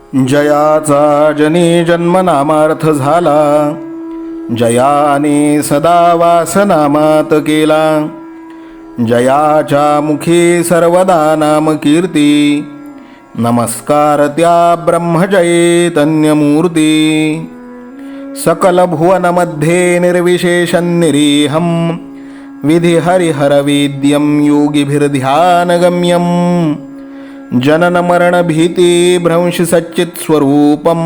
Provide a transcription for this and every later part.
जयाचा जनी जन्मनामार्थ झाला, जयाने सदा वासनामात केला. जयाच्या मुखी सर्वदा नाम कीर्ती, नमस्कार त्या ब्रह्मचैतन्यमूर्ती. सकल भुवनमध्ये निर्विशेषं निरीहं, विधि हरिहरवेद्यं योगिभिर्ध्यानगम्यं. जनन मरण भीति भ्रंश सच्चित् स्वरूपं,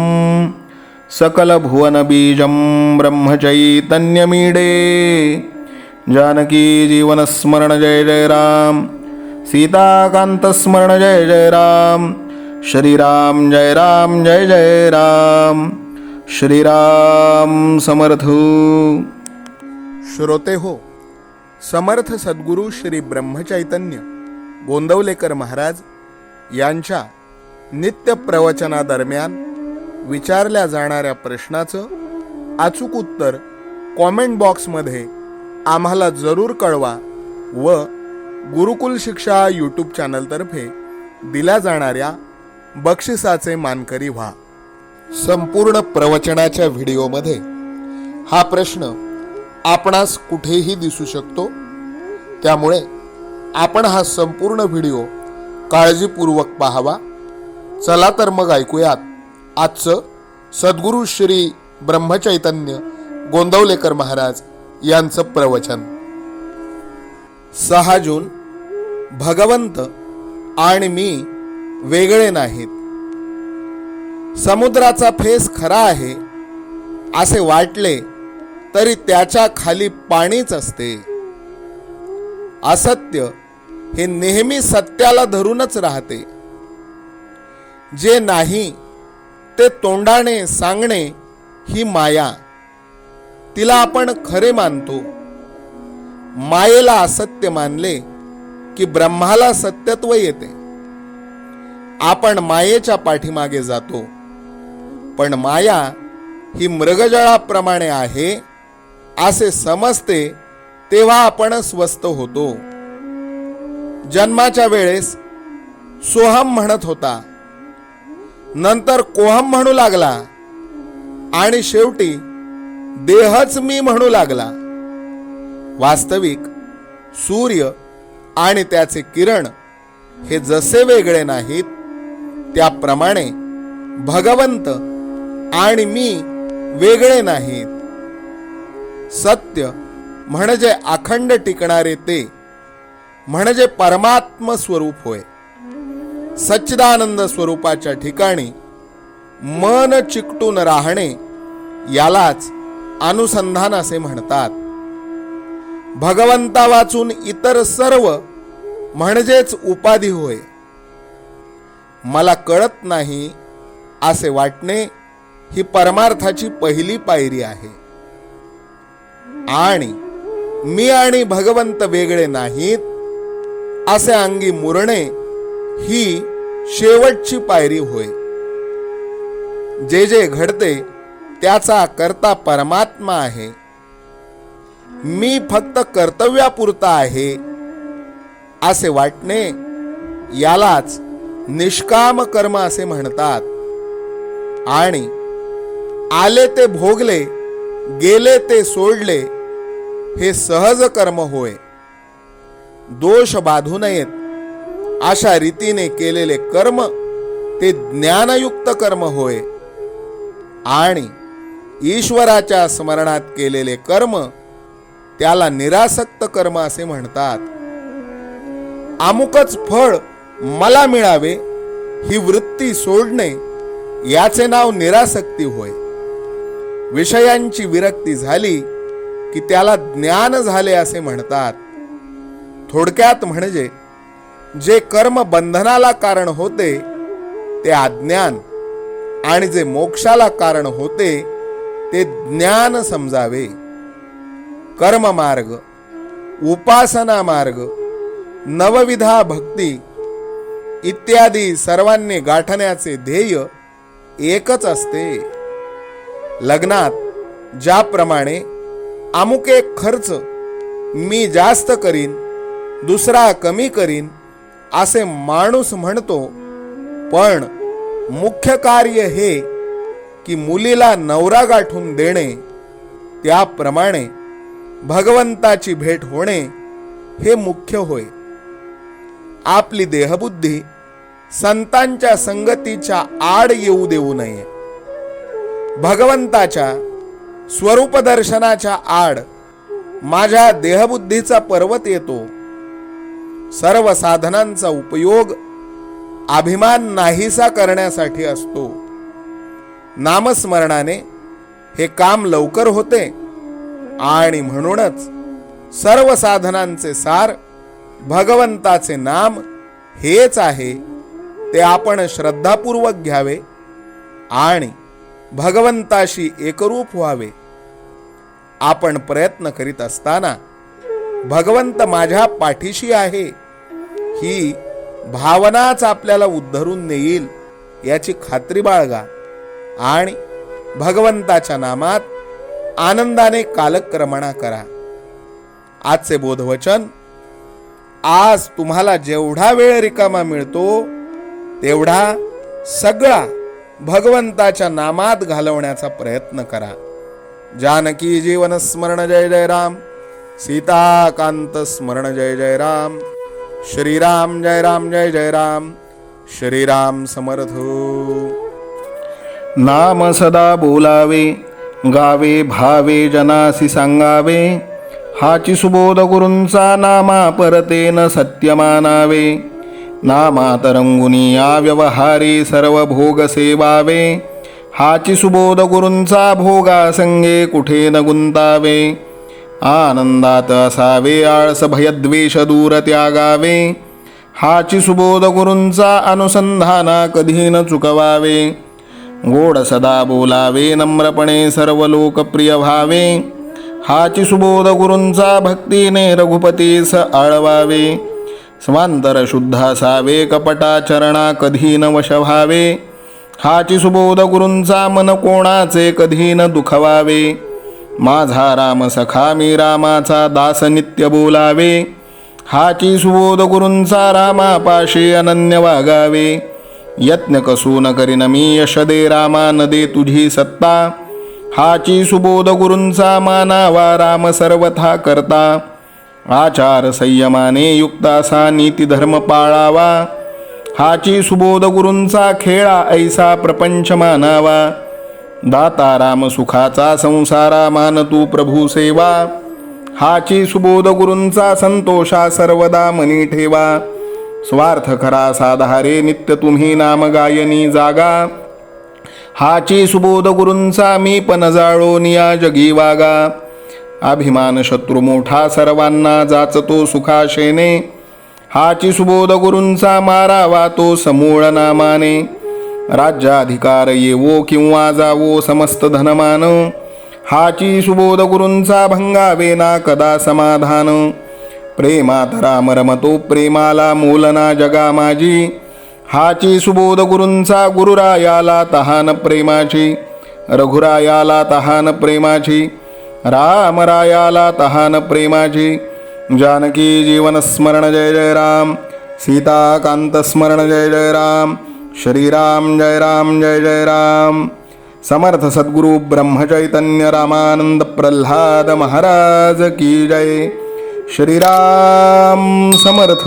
सकल भुवन बीजं ब्रह्मचैतन्यमीडे. जानकी जीवन स्मरण जय जय राम, सीताकांत स्मरण जय जय राम. श्रीराम जय राम जय जय राम. श्रीराम समर्थ. श्रोते हो, समर्थ सद्गुरू श्री ब्रह्मचैतन्य गोंदवलेकर महाराज यांच्या नित्य प्रवचनादरम्यान विचारल्या जाणाऱ्या प्रश्नाचं अचूक उत्तर कॉमेंट बॉक्समध्ये आम्हाला जरूर कळवा व गुरुकुल शिक्षा यूट्यूब चॅनलतर्फे दिल्या जाणाऱ्या बक्षिसाचे मानकरी व्हा. संपूर्ण प्रवचनाच्या व्हिडिओमध्ये हा प्रश्न आपणास कुठेही दिसू शकतो, त्यामुळे आपण हा संपूर्ण व्हिडिओ काळजीपूर्वक पाहावा. चला तर मग ऐकूयात आजचं सद्गुरू श्री ब्रह्मचैतन्य गोंदवलेकर महाराज यांचं प्रवचन. 6 जून. भगवंत आणि मी वेगळे नाहीत. समुद्राचा फेस खरा आहे असे वाटले तरी त्याच्या खाली पाणीच असते. असत्य हे नेहमी सत्याला धरूनच राहते. जे नाही ते तोंडाने सांगणे ही माया, तिला आपण खरे मानतो. मायेला असत्य मानले की ब्रह्माला सत्यत्व येते. आपण मायेच्या पाठीमागे जातो, पण माया ही मृगजळाप्रमाणे आहे असे समजते तेव्हा आपण स्वस्थ होतो. जन्माच्या वेळेस सोहम म्हणत होता, नंतर कोहम म्हणू लागला आणि शेवटी देहच मी म्हणू लागला. वास्तविक सूर्य आणि त्याचे किरण हे जसे वेगळे नाहीत, त्याप्रमाणे भगवंत आणि मी वेगळे नाहीत. सत्य म्हणजे अखंड टिकणारे ते, म्हणजे परमात्म स्वरूप होय. सच्चिदानंद स्वरूपाच्या ठिकाणी मन चिकटून राहणे यालाच अनुसंधान असे म्हणतात. भगवंता वाचून इतर सर्व म्हणजेच उपाधी होय. मला कळत नाही असे वाटणे ही परमार्थाची पहिली पायरी आहे. आणि मी आणि भगवंत वेगळे नाहीत असे अंगी मुरणे ही शेवटची पायरी होय. जे जे घडते त्याचा कर्ता परमात्मा आहे. मी फक्त कर्तव्यापुरता आहे असे वाटणे यालाच निष्काम कर्म असे म्हणतात. आणि आले ते भोगले, गेले ते सोडले हे सहज कर्म होय. दोष बाधू नयेत अशा रीतीने केलेले कर्म ते ज्ञानयुक्त कर्म होय. आणि ईश्वराच्या स्मरणात केलेले कर्म त्याला निरासक्त कर्म असे म्हणतात. अमुकच फळ मला मिळावे ही वृत्ती सोडणे याचे नाव निरासक्ती होय. विषयांची विरक्ती झाली की त्याला ज्ञान झाले असे म्हणतात. थोडक्यात म्हणजे जे कर्म बंधनाला कारण होते ते अज्ञान, आणि जे मोक्षाला कारण होते ते ज्ञान समजावे. कर्म मार्ग, उपासना मार्ग, नवविधा भक्ती इत्यादी सर्वांनी गाठण्याचे ध्येय एकच असते. लग्नात ज्याप्रमाणे अमुक एक खर्च मी जास्त करीन, दुसरा कमी करीन असे माणूस म्हणतो, पण मुख्य कार्य हे की मुलीला नवरा गाठून देणे, त्याप्रमाणे भगवंताची भेट होणे हे मुख्य होय. आपली देहबुद्धी संतांच्या संगतीच्या आड येऊ देऊ नये. भगवंताच्या स्वरूप दर्शनाच्या आड माझ्या देहबुद्धीचा पर्वत येतो. सर्व साधनांचा उपयोग अभिमान नाहीसा करण्यासाठी असतो. नामस्मरणाने हे काम लवकर होते आणि म्हणूनच सर्व साधनांचे सार भगवंताचे नाम हेच आहे. ते आपण श्रद्धापूर्वक घ्यावे आणि भगवंताशी एकरूप व्हावे. आपण प्रयत्न करीत असताना भगवंत माझ्या पाठीशी आहे ही भावनाच आपल्याला उद्धरून नेईल याची खात्री बाळगा आणि भगवंताच्या नामात आनंदाने कालक्रमणा करा. आजचे बोधवचन: आज तुम्हाला जेवढा वेळ रिकामा मिळतो तेवढा सगळा भगवंताच्या नामात घालवण्याचा प्रयत्न करा. जानकी जीवन स्मरण जय जय राम. सीताकांत स्मरण जय जय राम. श्रीराम जय राम जय जय राम. श्रीराम समर्थ. नाम सदा बोलावे, गावे भावे जनासी सांगावे. हाची सुबोध गुरूंचा नामा परतेन सत्य मानावे. नामात रंगुनी या व्यवहारी सर्व भोग सेवावे. हाची सुबोध गुरूंचा भोगा संगे कुठे न गुंतावे. आनंदात असावे आळस भयद्वेष दूर त्यागावे. हाची सुबोध गुरूंचा अनुसंधाना कधी न चुकवावे. गोड सदा बोलावे नम्रपणे सर्व लोकप्रिय व्हावे. हाची सुबोध गुरूंचा भक्तीने रघुपतीस आळवावे. स्वांतर शुद्ध असावे कपटाचरणा कधी न वश व्हावे. हाची सुबोध गुरूंचा मन कोणाचे कधी न दुखवावे. माझा राम सखा मी रामाचा दास नित्य बोलावे. हाची सुबोध गुरूंचा रामापाशी अनन्य वागावे. यत्न कसून करीन मी यश दे रामा न दे तुझी सत्ता. हाची सुबोध गुरूंचा मानावा राम सर्वथा करता. आचार संयमाने युक्त असा नीती धर्म पाळावा. हाची सुबोध गुरूंचा खेळा ऐसा प्रपंच मानावा. दाता राम सुखाचा संसारा मान तू प्रभू सेवा. हाची सुबोध गुरूंचा संतोषा सर्वदा मनी ठेवा. स्वार्थ खरा साधारे नित्य तुम्ही नाम गायनी जागा. हाची सुबोध गुरूंचा मी पण जाळो निया जगी वागा. अभिमान शत्रू मोठा सर्वांना जाचतो सुखाशेने. हाची सुबोध गुरूंचा मारावा तो समूळ नामाने. राज्याधिकार येवो किंवा जावो समस्त धनमान. हाची सुबोध गुरूंचा भंगावे ना कदा समाधान. प्रेमात राम रमतो प्रेमाला मूलना जगा माझी. हाची सुबोध गुरूंचा गुरुरायाला तहान प्रेमाची. रघुरायाला तहान प्रेमाची. रामरायाला तहान प्रेमाची. जानकी जीवन स्मरण जय जय राम. सीताकांत स्मरण जय जय राम. श्रीराम जय राम जय जय राम. समर्थ सद्गुरु ब्रह्मचैतन्य रामानंद प्रल्हाद महाराज की जय. श्रीराम समर्थ.